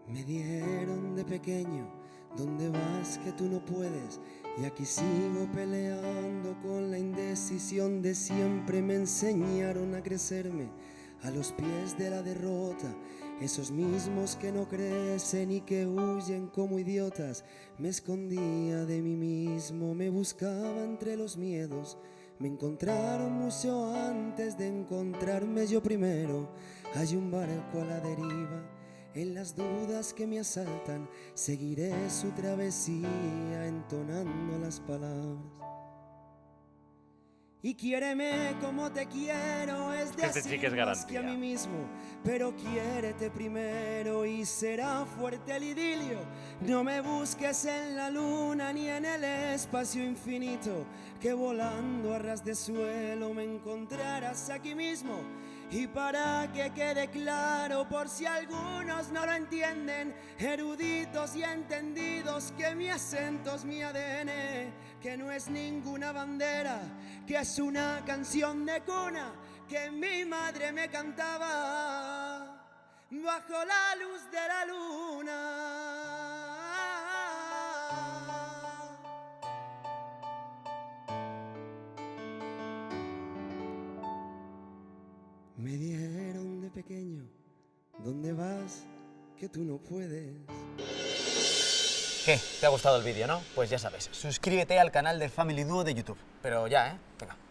Me dijeron de pequeño, ¿dónde vas que tú no puedes? Y aquí sigo peleando con la indecisión de siempre. Me enseñaron a crecerme a los pies de la derrota. Esos mismos que no crecen y que huyen como idiotas. Me escondía de mí mismo, me buscaba entre los miedos. Me encontraron mucho antes de encontrarme yo primero. Hay un barco a la deriva, en las dudas que me asaltan, seguiré su travesía entonando las palabras. Y quiéreme como te quiero, es decir, más que a mí mismo. Pero quiérete primero y será fuerte el idilio. No me busques en la luna ni en el espacio infinito, que volando a ras de suelo me encontrarás aquí mismo. Y para que quede claro, por si algunos no lo entienden, eruditos y entendidos, que mi acento es mi ADN, que no es ninguna bandera, que es una canción de cuna que mi madre me cantaba bajo la luz de la luna. Me dijeron de pequeño, ¿dónde vas que tú no puedes? ¿Qué? ¿Te ha gustado el vídeo, no? Pues ya sabes, suscríbete al canal de Family Duo de YouTube. Pero ya, ¿eh? Venga.